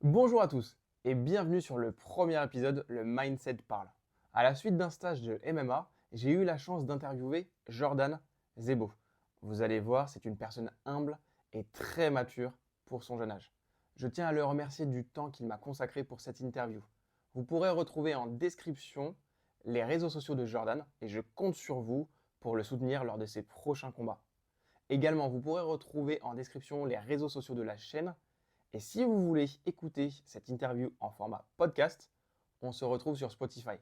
Bonjour à tous et bienvenue sur le premier épisode, le Mindset Parle. À la suite d'un stage de MMA, j'ai eu la chance d'interviewer Jordan Zebo. Vous allez voir, c'est une personne humble et très mature pour son jeune âge. Je tiens à le remercier du temps qu'il m'a consacré pour cette interview. Vous pourrez retrouver en description les réseaux sociaux de Jordan et je compte sur vous pour le soutenir lors de ses prochains combats. Également, vous pourrez retrouver en description les réseaux sociaux de la chaîne. Et si vous voulez écouter cette interview en format podcast, on se retrouve sur Spotify.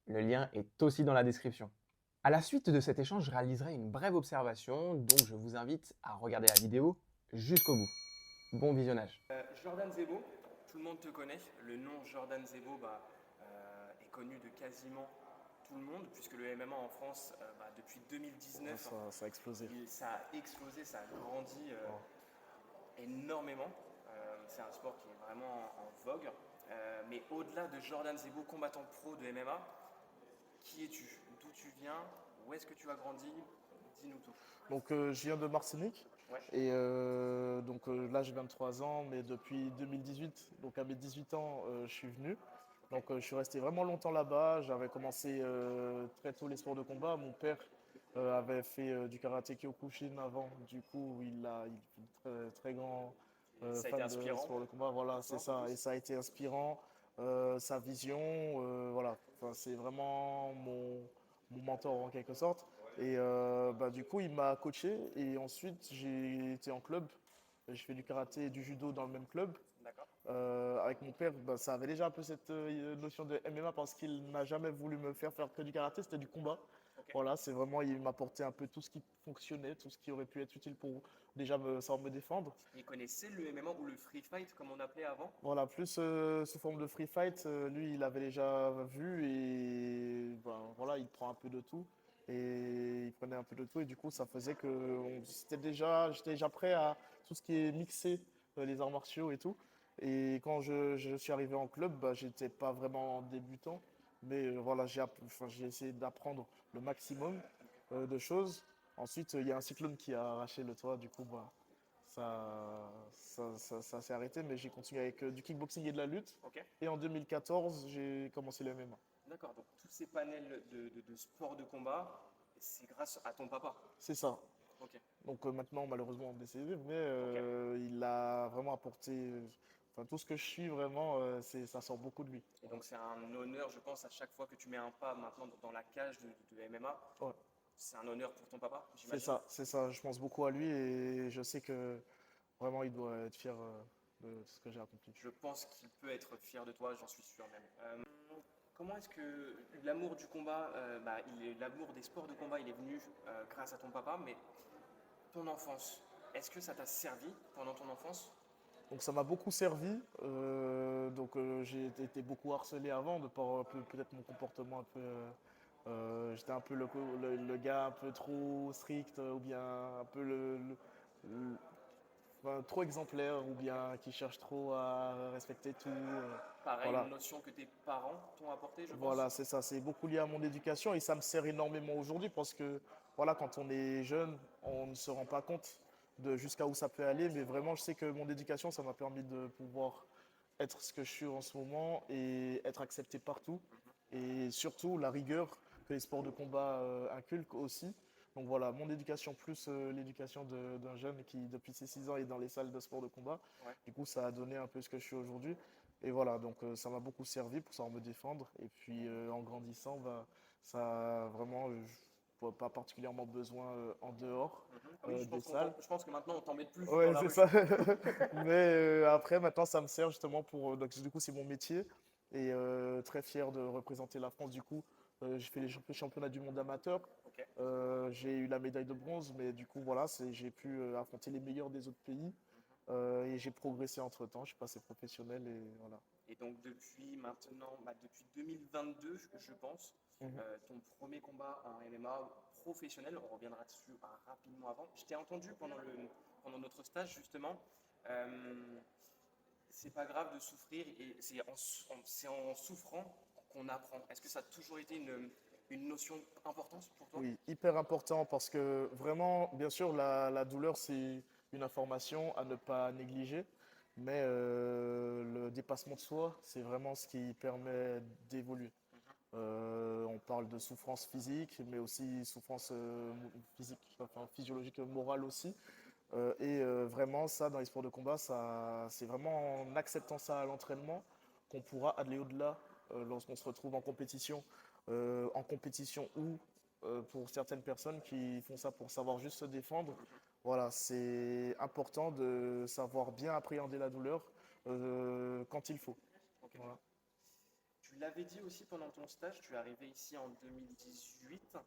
Le lien est aussi dans la description. À la suite de cet échange, je réaliserai une brève observation, donc je vous invite à regarder la vidéo jusqu'au bout. Bon visionnage. Jordan Zebo, tout le monde te connaît. Le nom Jordan Zebo est connu de quasiment tout le monde, puisque le MMA en France, depuis 2019, Ça a explosé. ça a explosé, ça a grandi énormément. C'est un sport qui est vraiment en vogue. Mais au-delà de Jordan Zebo, combattant pro de MMA, qui es-tu? D'où tu viens? Où est-ce que tu as grandi? Dis-nous tout. Donc je viens de Martinique Ouais. et là j'ai 23 ans, mais depuis 2018, donc à mes 18 ans, je suis venu. Donc je suis resté vraiment longtemps là-bas. J'avais commencé très tôt les sports de combat. Mon père avait fait du karaté Kyokushin avant. Du coup, il est très grand Ça a été fan de inspirant sport de combat. Voilà, c'est pour ça. toi? Et ça a été inspirant. Sa vision, voilà. Enfin, c'est vraiment mon mentor en quelque sorte. Et du coup, il m'a coaché. Et ensuite, j'ai été en club. Je fais du karaté et du judo dans le même club. D'accord. Avec mon père, ça avait déjà un peu cette notion de MMA parce qu'il n'a jamais voulu me faire que du karaté, c'était du combat. Ok. Voilà, c'est vraiment, il m'apportait un peu tout ce qui fonctionnait, tout ce qui aurait pu être utile pour déjà savoir me défendre. Il connaissait le MMA ou le free fight comme on appelait avant? Voilà, plus sous forme de free fight, lui, il avait déjà vu et voilà, il prend un peu de tout et il prenait un peu de tout et du coup, ça faisait que j'étais déjà prêt à tout ce qui est mixé, les arts martiaux et tout. Et quand je suis arrivé en club, j'étais pas vraiment débutant, mais voilà, j'ai essayé d'apprendre le maximum de choses. Ensuite, il y a un cyclone qui a arraché le toit, du coup, ça s'est arrêté, mais j'ai continué avec du kickboxing et de la lutte. Ok. Et en 2014, j'ai commencé le MMA. D'accord, donc tous ces panels de sports de combat, c'est grâce à ton papa. C'est ça. Ok. Donc maintenant, malheureusement décédé, mais Ok. il a vraiment apporté. Enfin, tout ce que je suis vraiment, ça sort beaucoup de lui. Et donc c'est un honneur, je pense, à chaque fois que tu mets un pas maintenant dans la cage de MMA, Ouais, c'est un honneur pour ton papa, c'est j'imagine. ça, c'est ça. Je pense beaucoup à lui et je sais que vraiment il doit être fier de ce que j'ai accompli. Je pense qu'il peut être fier de toi, j'en suis sûr même. Comment est-ce que l'amour du combat, l'amour des sports de combat, il est venu grâce à ton papa, mais ton enfance, est-ce que ça t'a servi pendant ton enfance? Donc ça m'a beaucoup servi. J'ai été beaucoup harcelé avant de par peut-être mon comportement un peu. J'étais un peu le gars un peu trop strict ou bien un peu le- enfin, trop exemplaire ou bien qui cherche trop à respecter tout. Pareil, une Voilà, notion que tes parents t'ont apportée, je pense. voilà, c'est ça. C'est beaucoup lié à mon éducation et ça me sert énormément aujourd'hui parce que voilà, quand on est jeune, on ne se rend pas compte de jusqu'à où ça peut aller. Mais vraiment, je sais que mon éducation, ça m'a permis de pouvoir être ce que je suis en ce moment et être accepté partout. Et surtout la rigueur que les sports de combat inculquent aussi. Donc voilà, mon éducation plus l'éducation d'un jeune qui depuis ses 6 ans est dans les salles de sport de combat. Ouais. Du coup, ça a donné un peu ce que je suis aujourd'hui. Et voilà, donc ça m'a beaucoup servi pour savoir me défendre. Et puis en grandissant, ça a vraiment, je n'ai pas particulièrement besoin en dehors Ah oui, des salles. je pense que maintenant on t'embête plus dans Ouais, la c'est rue. ça. Mais après, maintenant, ça me sert justement pour. Donc, du coup, c'est mon métier. Et très fier de représenter la France. Du coup, j'ai fait les championnats du monde amateur. Ok. J'ai eu la médaille de bronze. Mais du coup, voilà, j'ai pu affronter les meilleurs des autres pays. Et j'ai progressé entre-temps. Je suis passé professionnel. Et voilà. Et donc depuis maintenant, depuis 2022, je pense, Mhm. ton premier combat en MMA professionnel, on reviendra dessus rapidement avant. Je t'ai entendu pendant notre stage justement. euh, c'est pas grave de souffrir et c'est en souffrant qu'on apprend. Est-ce que ça a toujours été une notion importante pour toi? Oui, hyper important parce que vraiment, bien sûr, la douleur, c'est une information à ne pas négliger. Mais dépassement de soi, c'est vraiment ce qui permet d'évoluer. On parle de souffrance physique, mais aussi souffrance physique, enfin physiologique, morale aussi. Vraiment, ça, dans les sports de combat, ça, c'est vraiment en acceptant ça à l'entraînement qu'on pourra aller au-delà lorsqu'on se retrouve en compétition ou pour certaines personnes qui font ça pour savoir juste se défendre. Voilà, c'est important de savoir bien appréhender la douleur quand il faut. Ok. Voilà. Tu l'avais dit aussi pendant ton stage, tu es arrivé ici en 2018.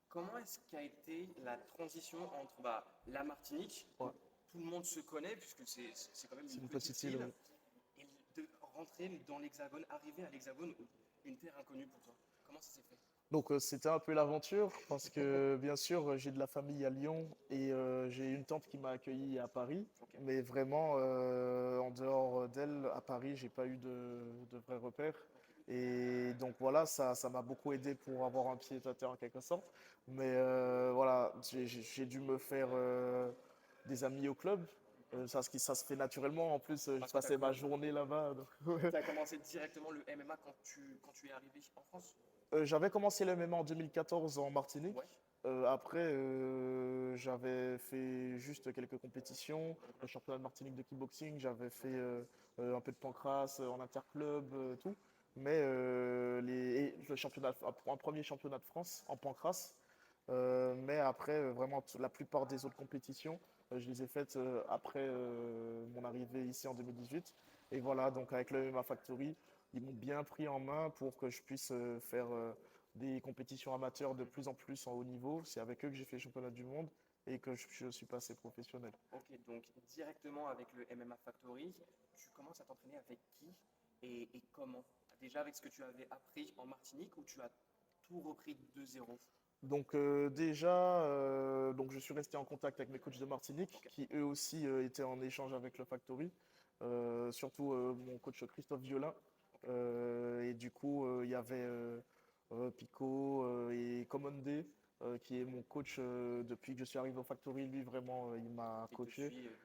Comment est-ce qu'a été la transition entre la Martinique, où Ouais. tout le monde se connaît, puisque c'est quand même C'est une une petite petite île, île, oui. et de rentrer dans l'Hexagone, arriver à l'Hexagone, une terre inconnue pour toi? Comment ça s'est fait? Donc c'était un peu l'aventure parce que bien sûr j'ai de la famille à Lyon et j'ai une tante qui m'a accueilli à Paris. Ok. Mais vraiment en dehors d'elle, à Paris, j'ai pas eu de vrais repères. Et donc voilà, ça m'a beaucoup aidé pour avoir un pied à terre en quelque sorte. Mais voilà, j'ai dû me faire des amis au club. Ça se fait naturellement. En plus, je Parce que passais ma journée là-bas. Donc, tu as commencé directement le MMA quand tu es arrivé en France? J'avais commencé le MMA en 2014 en Martinique. Ouais. Après, j'avais fait juste quelques compétitions, le championnat de Martinique de kickboxing, j'avais fait un peu de pancrace en interclub, tout. Mais et le championnat, un premier championnat de France en pancrace. Mais après, vraiment, la plupart des autres compétitions, je les ai faites après mon arrivée ici en 2018. Et voilà, donc avec le MMA Factory, ils m'ont bien pris en main pour que je puisse faire des compétitions amateurs de plus en plus en haut niveau. C'est avec eux que j'ai fait le championnat du monde et que je suis passé professionnel. Ok, donc directement avec le MMA Factory, tu commences à t'entraîner avec qui et comment? Déjà avec ce que tu avais appris en Martinique ou tu as tout repris de zéro? Donc déjà, donc je suis resté en contact avec mes coachs de Martinique Ok. qui eux aussi étaient en échange avec le Factory. Surtout mon coach Christophe Violin. Et du coup, il y avait Pico et Commonde qui est mon coach depuis que je suis arrivé au Factory. Lui, vraiment, il m'a Et coaché. depuis le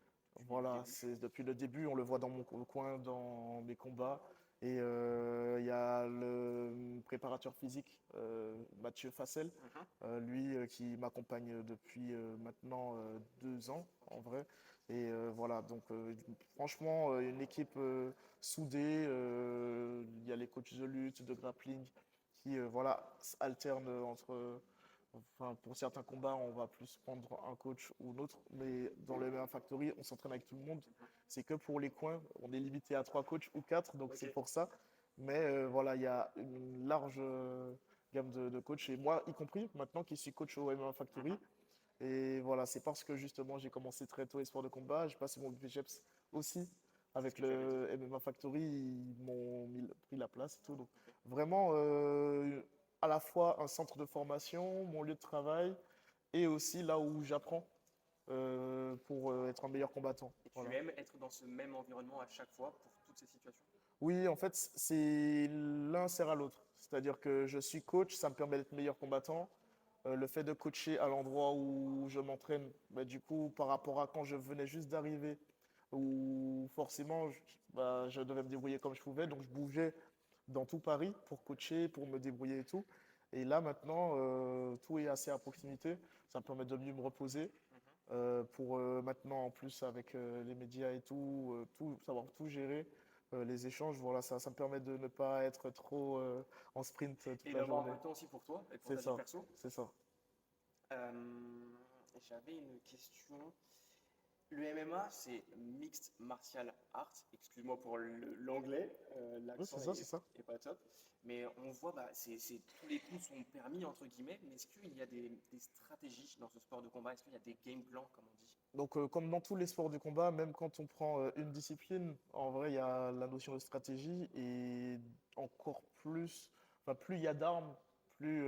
Voilà, début. c'est depuis le début, on le voit dans mon coin, dans mes combats. Et il y a le préparateur physique, Mathieu Fassel, Mhm. lui qui m'accompagne depuis maintenant 2 ans en vrai. Et voilà, donc franchement, une équipe soudée. Il y a les coachs de lutte, de grappling qui voilà, alternent entre. Enfin, pour certains combats, on va plus prendre un coach ou l'autre, mais dans le MMA Factory, on s'entraîne avec tout le monde. C'est que pour les coins, on est limité à 3 coachs ou 4, donc c'est Ok. pour ça. Mais voilà, il y a une large gamme de coachs, et moi y compris, maintenant qui suis coach au MMA Factory. Mhm. Et voilà, c'est parce que justement j'ai commencé très tôt les sports de combat, j'ai passé mon BPGEPS aussi C'est ce avec que tu avais dit. le MMA Factory, ils m'ont pris la place et tout. Donc Ok. vraiment, à la fois un centre de formation, mon lieu de travail, et aussi là où j'apprends pour être un meilleur combattant. Et tu Voilà. aimes être dans ce même environnement à chaque fois pour toutes ces situations? Oui, en fait, c'est l'un sert à l'autre. C'est-à-dire que je suis coach, ça me permet d'être meilleur combattant. Le fait de coacher à l'endroit où je m'entraîne, bah, du coup, par rapport à quand je venais juste d'arriver, où forcément je devais me débrouiller comme je pouvais, donc je bougeais dans tout Paris pour coacher, pour me débrouiller et tout. Et là maintenant, tout est assez à proximité, ça me permet de mieux me reposer. Pour maintenant, en plus, avec les médias et tout, savoir tout gérer, les échanges, voilà, ça me permet de ne pas être trop en sprint toute Et la d'avoir un journée. peu de temps aussi pour toi et pour C'est ta vie ça, perso. c'est ça. J'avais une question. Le MMA, c'est Mixed Martial Arts. Excuse-moi pour l'anglais, Oui, l'accent c'est ça, c'est ça. est pas top. Mais on voit, tous les coups sont permis, entre guillemets. Mais est-ce qu'il y a des stratégies dans ce sport de combat? Est-ce qu'il y a des game plans, comme on dit? Donc, comme dans tous les sports du combat, même quand on prend une discipline, en vrai, il y a la notion de stratégie et encore plus, enfin, plus il y a d'armes, plus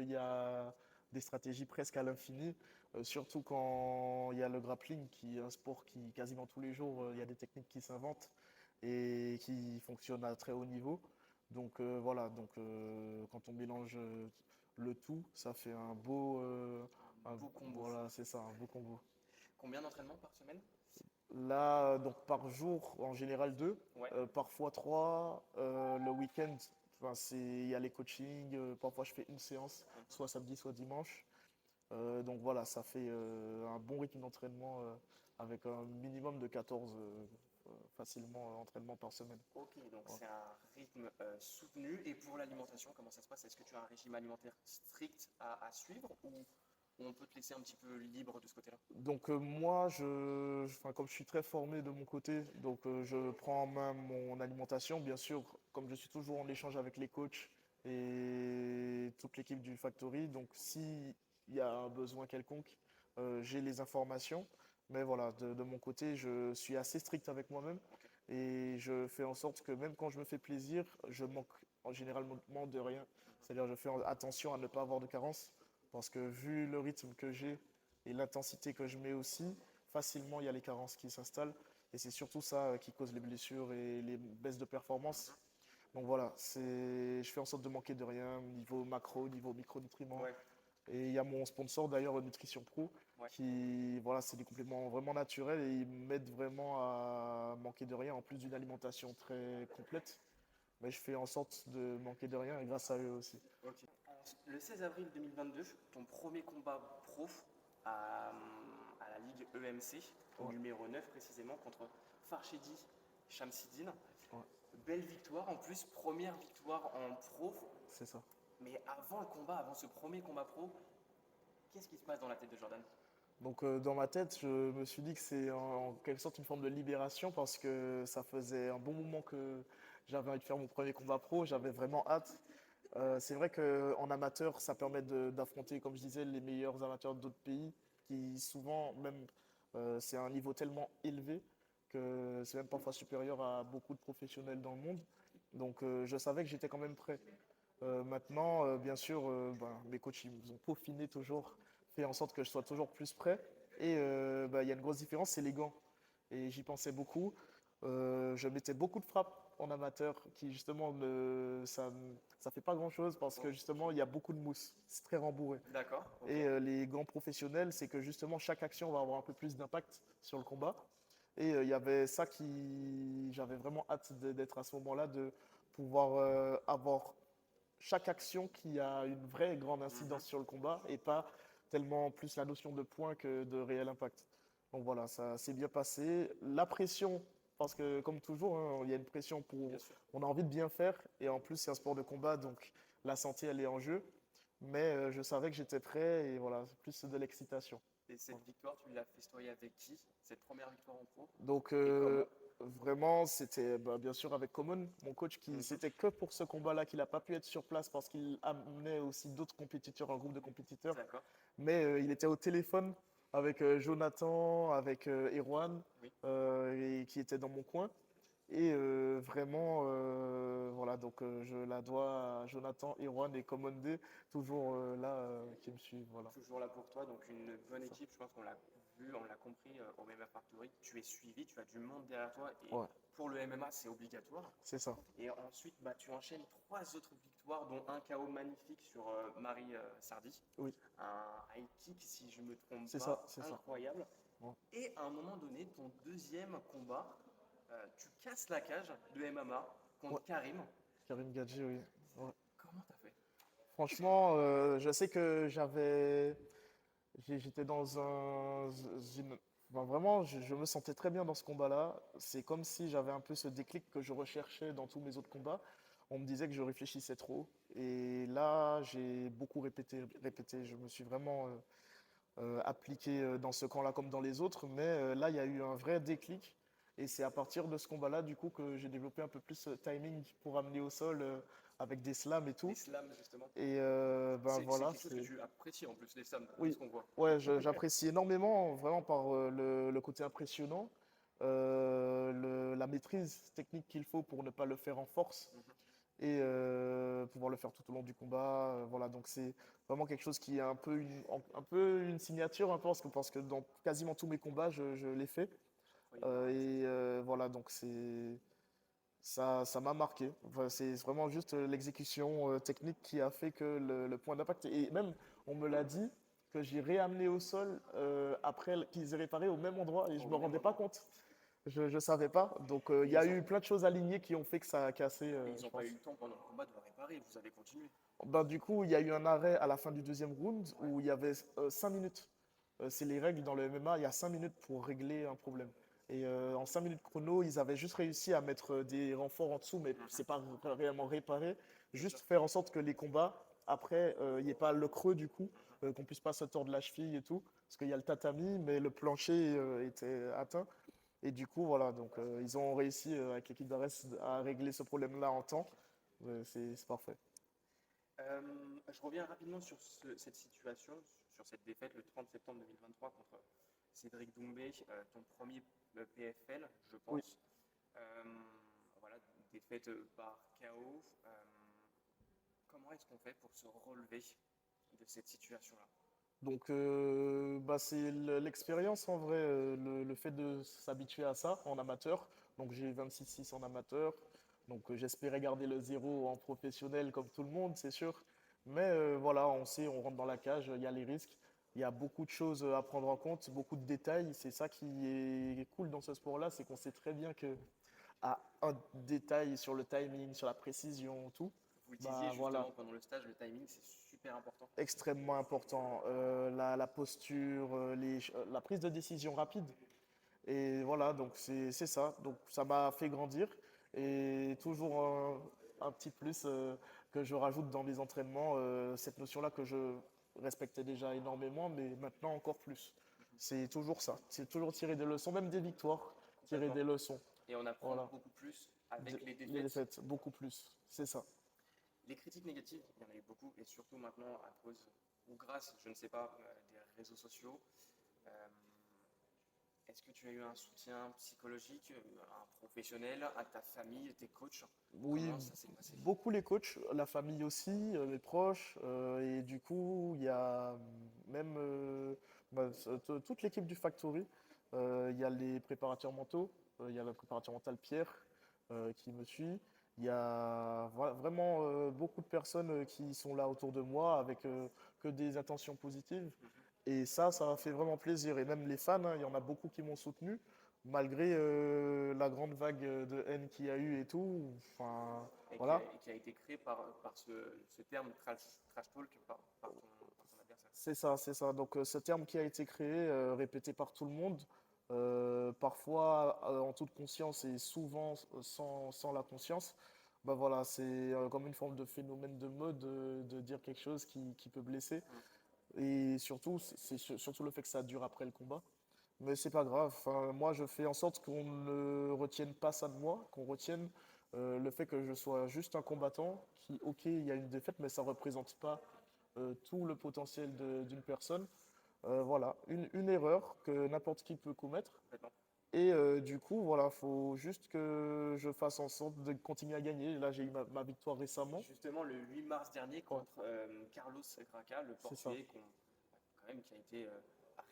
il y a des stratégies presque à l'infini. Surtout quand il y a le grappling, qui est un sport qui, quasiment tous les jours, il y a des techniques qui s'inventent et qui fonctionnent à très haut niveau. Donc, voilà, donc quand on mélange le tout, ça fait Un beau combo. voilà, c'est ça, un beau combo. Combien d'entraînements par semaine? Là, donc par jour, en général deux, Ouais. parfois trois. Le week-end, enfin, il y a les coachings. Parfois, je fais une séance, soit samedi, soit dimanche. Donc voilà, ça fait un bon rythme d'entraînement avec un minimum de 14 facilement entraînements par semaine. Ok, donc Ouais. c'est un rythme soutenu. Et pour l'alimentation, comment ça se passe? Est-ce que tu as un régime alimentaire strict à suivre ou on peut te laisser un petit peu libre de ce côté-là? Donc moi, enfin, comme je suis très formé de mon côté, donc je prends en main mon alimentation, bien sûr, comme je suis toujours en échange avec les coachs et toute l'équipe du Factory. Donc s'il y a un besoin quelconque, j'ai les informations. Mais voilà, de mon côté, je suis assez strict avec moi-même Ok. et je fais en sorte que même quand je me fais plaisir, je manque en généralement de rien. C'est-à-dire, je fais attention à ne pas avoir de carence parce que vu le rythme que j'ai et l'intensité que je mets aussi, facilement il y a les carences qui s'installent. Et c'est surtout ça qui cause les blessures et les baisses de performance. Donc voilà, je fais en sorte de manquer de rien, niveau macro, niveau micronutriments. Ouais, Et il y a mon sponsor d'ailleurs, Nutrition Pro, ouais. qui, voilà, c'est des compléments vraiment naturels et ils m'aident vraiment à manquer de rien, en plus d'une alimentation très complète. Mais je fais en sorte de manquer de rien et grâce à eux aussi. Ok. Le 16 avril 2022, ton premier combat pro à, à la Ligue EMC, au Ouais, numéro 9 précisément, contre Farshidi Shamsidine. ouais, Belle victoire, en plus, première victoire en pro. c'est ça. Mais avant le combat, avant ce premier combat pro, qu'est-ce qui se passe dans la tête de Jordan? Donc dans ma tête, je me suis dit que c'est en quelque sorte une forme de libération parce que ça faisait un bon moment que j'avais envie de faire mon premier combat pro, j'avais vraiment hâte. C'est vrai qu'en amateur, ça permet d'affronter, comme je disais, les meilleurs amateurs d'autres pays qui souvent, même, c'est un niveau tellement élevé que c'est même parfois supérieur à beaucoup de professionnels dans le monde. Donc je savais que j'étais quand même prêt. Maintenant, bien sûr, ben, mes coachs ils ont peaufiné toujours, fait en sorte que je sois toujours plus prêt. Et ben, il y a une grosse différence, c'est les gants. Et j'y pensais beaucoup. Je mettais beaucoup de frappes en amateur qui justement ça fait pas grand-chose parce que Ok. justement il y a beaucoup de mousse. C'est très rembourré. D'accord, ok. Et les gants professionnels, c'est que justement chaque action va avoir un peu plus d'impact sur le combat. Et il y avait ça qui, j'avais vraiment hâte d'être à ce moment-là, de pouvoir avoir chaque action qui a une vraie grande Mhm. incidence sur le combat et pas tellement plus la notion de point que de réel impact. Donc voilà, ça s'est bien passé. La pression, parce que comme toujours, hein, il y a une pression Bien pour, sûr. on a envie de bien faire et en plus c'est un sport de combat, donc la santé elle est en jeu. Mais je savais que j'étais prêt et voilà, c'est plus de l'excitation. Et cette victoire, tu l'as festoyée avec qui? Cette première victoire en pro? Donc Et comment? vraiment, c'était bah, bien sûr avec Common, mon coach, qui Mhm. c'était que pour ce combat-là qu'il n'a pas pu être sur place parce qu'il amenait aussi d'autres compétiteurs, un groupe de compétiteurs. D'accord, Mais il était au téléphone avec Jonathan, avec Erwan, oui. et qui était dans mon coin. Et vraiment, voilà, donc je la dois à Jonathan, Erwan et Common toujours là, qui me suivent. Voilà, Toujours là pour toi, donc une bonne c'est ça. équipe. Je pense qu'on l'a vu, on l'a compris au MMA Factory. Tu es suivi, tu as du monde derrière toi et Ouais, pour le MMA, c'est obligatoire. c'est ça. Et ensuite, bah, tu enchaînes trois autres victoires, dont un KO magnifique sur Marie Sardi. Oui, Un high kick, si je ne me trompe c'est ça, pas, c'est ça. incroyable. Ouais. Et à un moment donné, ton deuxième combat, tu casses la cage de MMA Ouais, contre Karim. Karim Gadji, oui. Ouais. Comment t'as fait? Franchement, je sais que j'étais dans enfin, vraiment, je me sentais très bien dans ce combat-là. C'est comme si j'avais un peu ce déclic que je recherchais dans tous mes autres combats. On me disait que je réfléchissais trop. Et là, j'ai beaucoup répété, répété. Je me suis vraiment appliqué dans ce camp-là comme dans les autres. Mais là, il y a eu un vrai déclic. Et c'est à partir de ce combat-là, du coup, que j'ai développé un peu plus ce timing pour amener au sol avec des slams et Les tout. slams, justement. Et ben C'est voilà, quelque chose que c'est. tu apprécies en plus, les slams, de ce Oui, qu'on voit. ouais, j'apprécie énormément, vraiment par le côté impressionnant, la maîtrise technique qu'il faut pour ne pas le faire en force Mhm. et pouvoir le faire tout au long du combat. Voilà, donc c'est vraiment quelque chose qui est un peu une signature, hein, parce que dans quasiment tous mes combats, je l'ai fait. Incroyable. Et voilà, donc ça m'a marqué. Enfin, c'est vraiment juste l'exécution technique qui a fait que le point d'impact. Et même, on me l'a dit que j'ai réamené au sol après qu'ils aient réparé au même endroit et je Au me même rendais pas endroit. compte. Je ne savais pas. Donc Et il y a eu plein de choses alignées qui ont fait que ça a cassé, et ils je n'ont pas eu pense. le temps pendant le combat de réparer, vous avez continué. Ben, du coup, il y a eu un arrêt à la fin du deuxième round Ouais. où il y avait 5 minutes. C'est les règles dans le MMA, il y a 5 minutes pour régler un problème. Et en 5 minutes chrono, ils avaient juste réussi à mettre des renforts en dessous, mais c'est pas réellement réparé. Bien sûr. Juste faire en sorte que les combats, après, il n'y ait pas le creux du coup, qu'on puisse pas se tordre la cheville et tout. Parce qu'il y a le tatami, mais le plancher était atteint. Et du coup, voilà, donc ils ont réussi avec l'équipe d'Arès à régler ce problème-là en temps. C'est parfait. Je reviens rapidement sur cette situation, sur cette défaite le 30 septembre 2023 contre Cédric Doumbé, ton premier PFL, je Oui. pense. Euh, voilà, défaite par KO. Comment est-ce qu'on fait pour se relever de cette situation-là? Donc, bah, c'est l'expérience en vrai, le fait de s'habituer à ça en amateur. Donc, j'ai 26-6 en amateur. Donc, j'espérais garder le zéro en professionnel comme tout le monde, c'est sûr. Mais voilà, on sait, on rentre dans la cage, il y a les risques. Il y a beaucoup de choses à prendre en compte, beaucoup de détails. C'est ça qui est cool dans ce sport-là, c'est qu'on sait très bien que à un détail sur le timing, sur la précision, tout, Vous le disiez bah voilà, justement pendant le stage, le timing c'est super important. extrêmement important. La posture, la prise de décision rapide. Et voilà, donc c'est ça. Donc ça m'a fait grandir. Et toujours un petit plus que je rajoute dans les entraînements, cette notion-là que je respectais déjà énormément, mais maintenant encore plus. C'est toujours ça. C'est toujours tirer des leçons, même des victoires, tirer Complètement. des leçons. Et on apprend Voilà. beaucoup plus avec les Les défaites. défaites, beaucoup plus. C'est ça. Les critiques négatives, il y en a eu beaucoup, et surtout maintenant à cause ou grâce, je ne sais pas, des réseaux sociaux. Euh, Est-ce que tu as eu un soutien psychologique, un professionnel, à ta famille, tes coachs? Oui, Comment ça s'est passé? beaucoup les coachs, la famille aussi, les proches, et du coup, il y a même bah, toute l'équipe du Factory. Il y a les préparateurs mentaux, il y a le préparateur mental Pierre qui me suit. Il y a vraiment beaucoup de personnes qui sont là autour de moi avec que des intentions positives. Et ça m'a fait vraiment plaisir. Et même les fans, hein, il y en a beaucoup qui m'ont soutenu, malgré la grande vague de haine qu'il y a eu et tout. Enfin, voilà. Et qui a été créé par ce terme trash talk par ton adversaire. C'est ça, c'est ça. Donc ce terme qui a été créé, répété par tout le monde, parfois en toute conscience et souvent sans la conscience, bah voilà, c'est comme une forme de phénomène de mode de dire quelque chose qui peut blesser. Et surtout, surtout le fait que ça dure après le combat. Mais c'est pas grave. Enfin, moi, je fais en sorte qu'on ne retienne pas ça de moi, qu'on retienne le fait que je sois juste un combattant qui, ok, il y a une défaite, mais ça ne représente pas tout le potentiel d'une personne. Voilà, une erreur que n'importe qui peut commettre. Complètement. Et du coup, voilà, faut juste que je fasse en sorte de continuer à gagner. Là, j'ai eu ma victoire récemment. Justement, le 8 mars dernier, Ouais, contre Carlos Graca, le c'est ça. Portugais, quand même, qui a été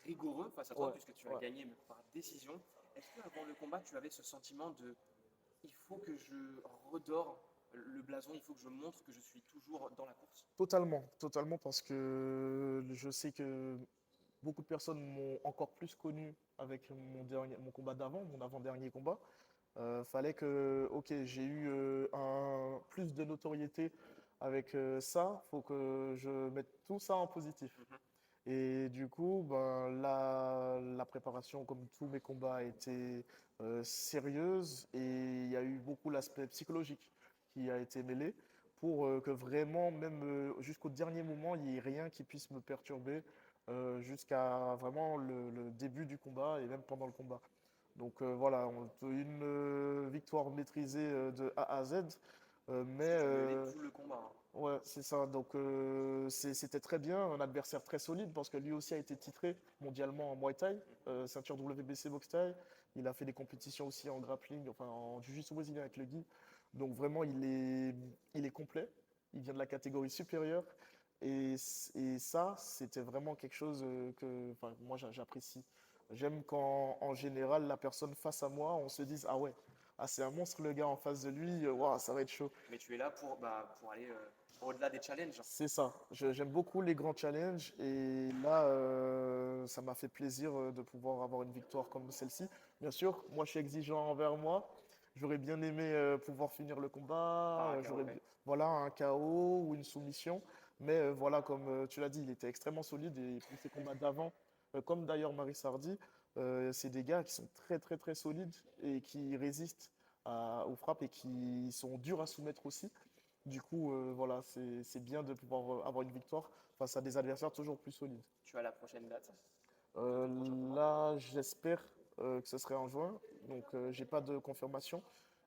rigoureux face à toi, Ouais, puisque tu as ouais. gagné par décision. Est-ce qu'avant le combat, tu avais ce sentiment de il faut que je redore le blason, il faut que je montre que je suis toujours dans la course? Totalement, totalement, parce que je sais que beaucoup de personnes m'ont encore plus connu avec mon combat d'avant, mon avant-dernier combat. Fallait que, ok, j'ai eu un plus de notoriété avec ça, faut que je mette tout ça en positif. Mhm. Et du coup, ben, la préparation, comme tous mes combats, a été sérieuse et il y a eu beaucoup l'aspect psychologique qui a été mêlé pour que vraiment, même jusqu'au dernier moment, il n'y ait rien qui puisse me perturber jusqu'à vraiment le début du combat et même pendant le combat. Donc voilà, une victoire maîtrisée de A à Z, mais Parce que tu menais tout le combat, hein. ouais, c'est ça. Donc c'était très bien, un adversaire très solide parce que lui aussi a été titré mondialement en Muay Thai, ceinture WBC Box Thai. Il a fait des compétitions aussi en grappling, enfin en jiu-jitsu brésilien avec le gi. Donc vraiment, il est complet. Il vient de la catégorie supérieure. Et ça, c'était vraiment quelque chose que enfin, moi j'apprécie. J'aime quand en général la personne face à moi, on se dise, ah ouais, ah, c'est un monstre le gars en face de lui, waouh, ça va être chaud. Mais tu es là pour aller au-delà des challenges. C'est ça. J'aime beaucoup les grands challenges et là, ça m'a fait plaisir de pouvoir avoir une victoire comme celle-ci. Bien sûr, moi, je suis exigeant envers moi. J'aurais bien aimé pouvoir finir le combat. Par un KO, ouais. Voilà, un KO ou une soumission. Mais voilà, comme tu l'as dit, il était extrêmement solide et pour ses combats d'avant, comme d'ailleurs Maris Hardy, c'est des gars qui sont très, très, très solides et qui résistent aux frappes et qui sont durs à soumettre aussi. Du coup, voilà, c'est bien de pouvoir avoir une victoire face à des adversaires toujours plus solides. Tu as la prochaine date. Là, j'espère que ce serait en juin. Donc, j'ai pas de confirmation,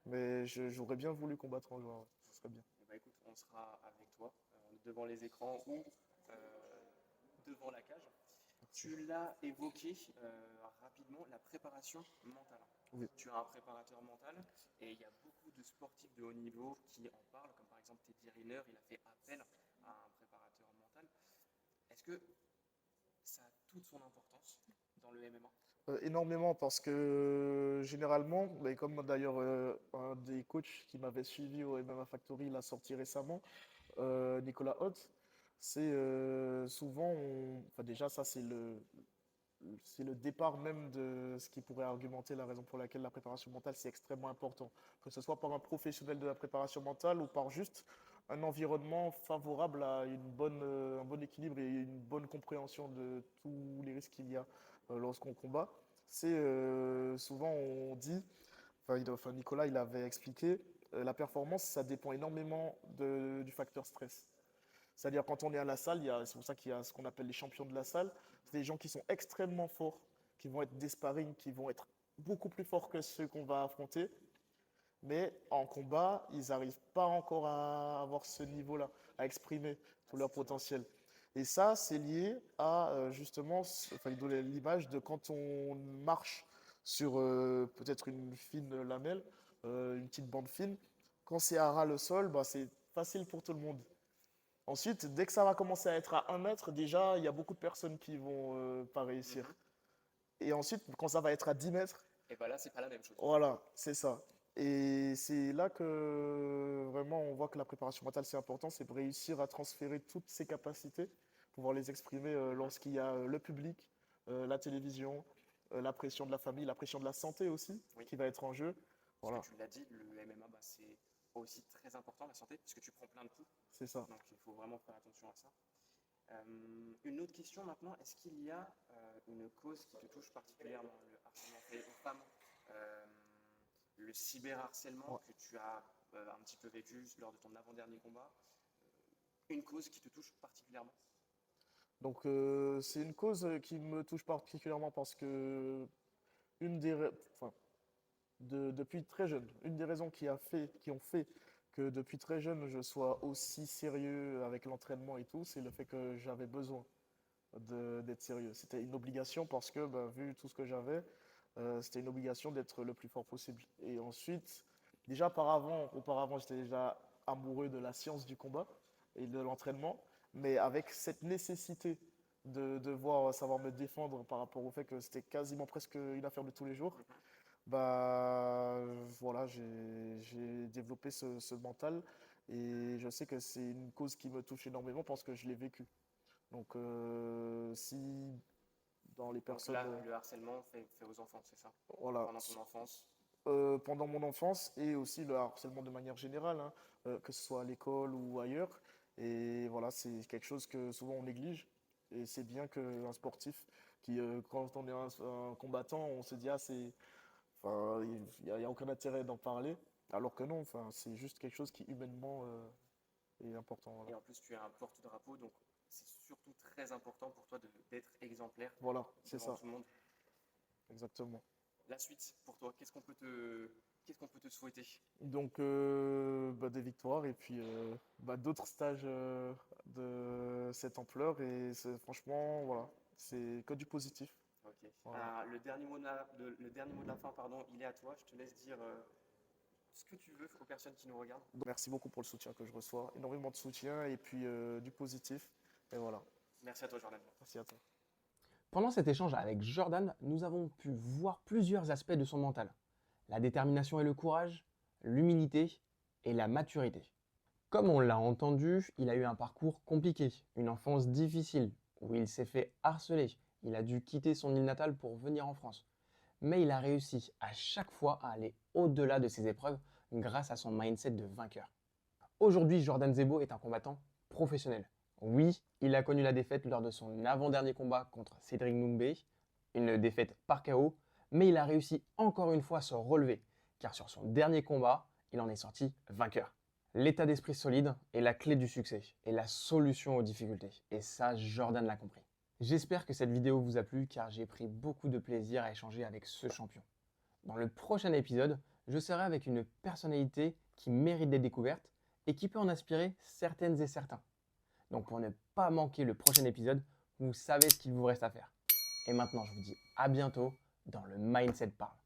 mais j'aurais bien voulu combattre en juin. Ouais, ce serait bien. Eh ben, écoute, on sera avec toi devant les écrans ou euh, devant la cage. Merci. Tu l'as évoqué rapidement, la préparation mentale. Oui. Tu as un préparateur mental et il y a beaucoup de sportifs de haut niveau qui en parlent, comme par exemple Teddy Riner, il a fait appel à un préparateur mental. Est-ce que ça a toute son importance dans le MMA? Énormément parce que généralement, mais comme d'ailleurs un des coachs qui m'avait suivi au MMA Factory l'a sorti récemment, Nicolas Hott, c'est souvent, enfin déjà ça c'est le départ même de ce qui pourrait argumenter la raison pour laquelle la préparation mentale c'est extrêmement important, que ce soit par un professionnel de la préparation mentale ou par juste un environnement favorable à un bon équilibre et une bonne compréhension de tous les risques qu'il y a lorsqu'on combat. C'est souvent on dit, enfin Nicolas il avait expliqué, la performance ça dépend énormément du facteur stress. C'est-à-dire quand on est à la salle, c'est pour ça qu'il y a ce qu'on appelle les champions de la salle. C'est des gens qui sont extrêmement forts, qui vont être des sparring, qui vont être beaucoup plus forts que ceux qu'on va affronter. Mais en combat, ils n'arrivent pas encore à avoir ce niveau-là, à exprimer tout leur potentiel. Et ça, c'est lié à justement, enfin, il donne l'image de quand on marche sur peut-être une fine lamelle, une petite bande fine. Quand c'est à ras le sol, bah, c'est facile pour tout le monde. Ensuite, dès que ça va commencer à être à 1 mètre, déjà, il y a beaucoup de personnes qui vont pas réussir. Mhm. Et ensuite, quand ça va être à 10 mètres, Et bien là, c'est pas la même chose. voilà, c'est ça. Et c'est là que vraiment on voit que la préparation mentale, c'est important, c'est de réussir à transférer toutes ces capacités, pouvoir les exprimer lorsqu'il y a le public, la télévision, la pression de la famille, la pression de la santé aussi, Oui. qui va être en jeu. Parce Voilà, que tu l'as dit, le MMA, bah, c'est aussi très important, la santé, puisque tu prends plein de coups. c'est ça. Donc il faut vraiment faire attention à ça. Une autre question maintenant, est-ce qu'il y a une cause qui te touche particulièrement, le harcèlement fait aux femmes, euh, le cyberharcèlement Ouais. que tu as un petit peu vécu lors de ton avant-dernier combat, une cause qui te touche particulièrement? Donc c'est une cause qui me touche particulièrement parce que une des, ra- enfin, depuis très jeune. Une des raisons qui ont fait que depuis très jeune je sois aussi sérieux avec l'entraînement et tout, c'est le fait que j'avais besoin d'être sérieux. C'était une obligation parce que, bah, vu tout ce que j'avais, c'était une obligation d'être le plus fort possible. Et ensuite, déjà auparavant, j'étais déjà amoureux de la science du combat et de l'entraînement, mais avec cette nécessité de devoir savoir me défendre par rapport au fait que c'était quasiment presque une affaire de tous les jours, bah voilà, j'ai développé ce mental et je sais que c'est une cause qui me touche énormément parce que je l'ai vécu. Donc si dans les Donc personnes, là, le harcèlement fait aux enfants, c'est ça? voilà, Pendant ton enfance? pendant mon enfance et aussi le harcèlement de manière générale, hein, que ce soit à l'école ou ailleurs, et voilà, c'est quelque chose que souvent on néglige. Et c'est bien qu'un sportif qui, quand on est un combattant, on se dit, ah, enfin, il y a aucun intérêt d'en parler, alors que non, enfin, c'est juste quelque chose qui humainement est important. Voilà, Et en plus, tu es un porte-drapeau, donc c'est surtout très important pour toi d'être exemplaire voilà, c'est devant ça, tout le monde. exactement. La suite, pour toi, qu'est-ce qu'on peut te souhaiter? Donc, bah, des victoires et puis bah, d'autres stages de cette ampleur. Et franchement, voilà, c'est que du positif. Ok. Voilà. Le dernier mot de la fin, pardon, il est à toi. Je te laisse dire ce que tu veux aux personnes qui nous regardent. Donc, merci beaucoup pour le soutien que je reçois. Énormément de soutien et puis du positif. Et voilà. Merci à toi, Jordan. Merci à toi. Pendant cet échange avec Jordan, nous avons pu voir plusieurs aspects de son mental. la détermination et le courage, l'humilité et la maturité. Comme on l'a entendu, il a eu un parcours compliqué, une enfance difficile, où il s'est fait harceler, il a dû quitter son île natale pour venir en France. Mais il a réussi à chaque fois à aller au-delà de ses épreuves grâce à son mindset de vainqueur. Aujourd'hui, Jordan Zebo est un combattant professionnel. Oui, il a connu la défaite lors de son avant-dernier combat contre Cédric Doumbé, une défaite par KO, mais il a réussi encore une fois à se relever, car sur son dernier combat, il en est sorti vainqueur. L'état d'esprit solide est la clé du succès et la solution aux difficultés. Et ça, Jordan l'a compris. J'espère que cette vidéo vous a plu car j'ai pris beaucoup de plaisir à échanger avec ce champion. Dans le prochain épisode, je serai avec une personnalité qui mérite des découvertes et qui peut en inspirer certaines et certains. Donc pour ne pas manquer le prochain épisode, vous savez ce qu'il vous reste à faire. Et maintenant, je vous dis à bientôt dans le Mindset Parle.